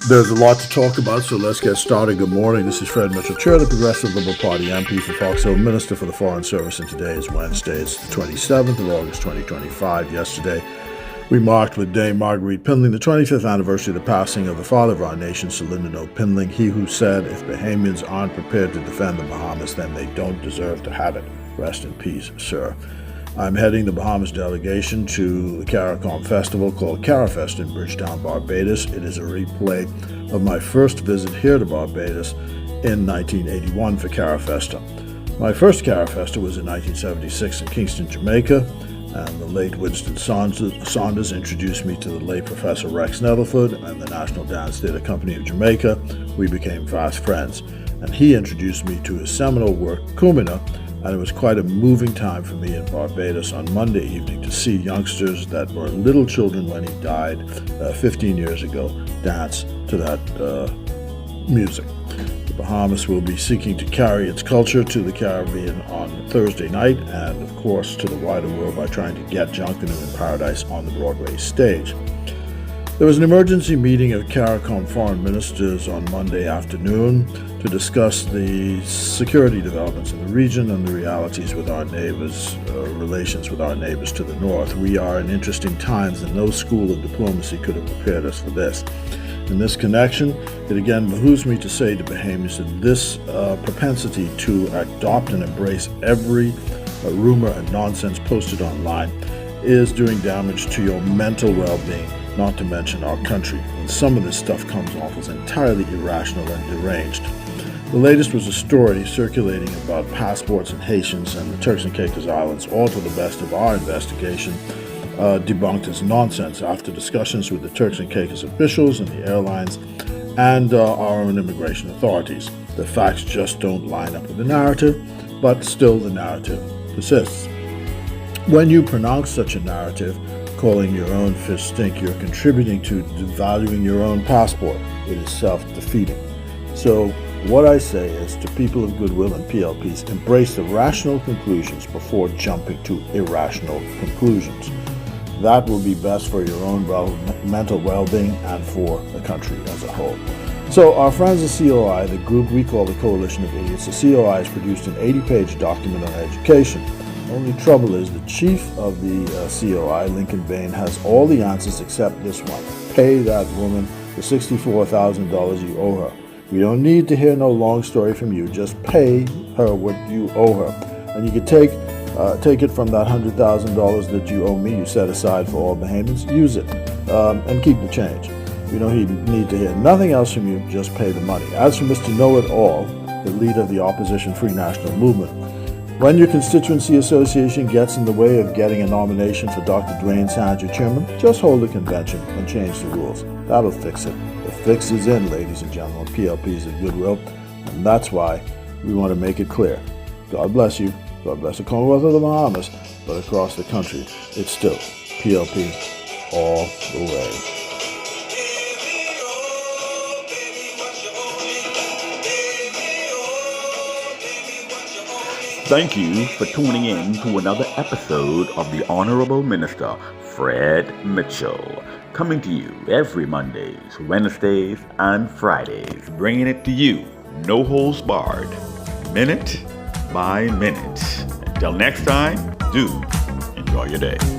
There's a lot to talk about, so let's get started. Good morning. This is Fred Mitchell, Chair of the Progressive Liberal Party, MP for Fox Hill, Minister for the Foreign Service, and today is Wednesday. It's the 27th of August, 2025. Yesterday, we marked with Dame Marguerite Pindling the 25th anniversary of the passing of the father of our nation, Sir Lynden Pindling, he who said, if Bahamians aren't prepared to defend the Bahamas, then they don't deserve to have it. Rest in peace, sir. I'm heading the Bahamas delegation to the CARICOM festival called Carifesta in Bridgetown, Barbados. It is a replay of my first visit here to Barbados in 1981 for Carifesta. My first Carifesta was in 1976 in Kingston, Jamaica, and the late Winston Saunders introduced me to the late Professor Rex Netherford and the National Dance Theatre Company of Jamaica. We became fast friends, and he introduced me to his seminal work, Kumina, and it was quite a moving time for me in Barbados on Monday evening to see youngsters that were little children when he died 15 years ago dance to that music. The Bahamas will be seeking to carry its culture to the Caribbean on Thursday night and, of course, to the wider world by trying to get Junkanoo in Paradise on the Broadway stage. There was an emergency meeting of CARICOM foreign ministers on Monday afternoon to discuss the security developments in the region and the realities with our neighbors, relations with our neighbors to the north. We are in interesting times, and no school of diplomacy could have prepared us for this. In this connection, it again behooves me to say to Bahamians that this propensity to adopt and embrace every rumor and nonsense posted online is doing damage to your mental well-being, not to mention our country. And some of this stuff comes off as entirely irrational and deranged. The latest was a story circulating about passports in Haitians and the Turks and Caicos Islands, all to the best of our investigation, debunked as nonsense after discussions with the Turks and Caicos officials and the airlines and our own immigration authorities. The facts just don't line up with the narrative, but still the narrative persists. When you pronounce such a narrative, calling your own fish stink, you're contributing to devaluing your own passport. It is self-defeating. So what I say is to people of goodwill and PLPs, embrace the rational conclusions before jumping to irrational conclusions. That will be best for your own mental well-being and for the country as a whole. So our friends at COI, the group we call the Coalition of Idiots, the COI has produced an 80-page document on education. Only trouble is the chief of the COI, Lincoln Bain, has all the answers except this one. Pay that woman the $64,000 you owe her. We don't need to hear no long story from you. Just pay her what you owe her. And you can take it from that $100,000 that you owe me, you set aside for all Bahamians. Use it and keep the change. We don't need to hear nothing else from you. Just pay the money. As for Mr. Know-It-All, the leader of the opposition Free National Movement, when your constituency association gets in the way of getting a nomination for Dr. Dwayne Sand, your chairman, just hold a convention and change the rules. That'll fix it. The fix is in, ladies and gentlemen. PLPs of goodwill, and that's why we want to make it clear. God bless you. God bless the Commonwealth of the Bahamas, but across the country, it's still PLP all the way. Thank you for tuning in to another episode of the Honorable Minister Fred Mitchell, coming to you every Mondays, Wednesdays, and Fridays, bringing it to you, no holds barred, minute by minute. Until next time, do enjoy your day.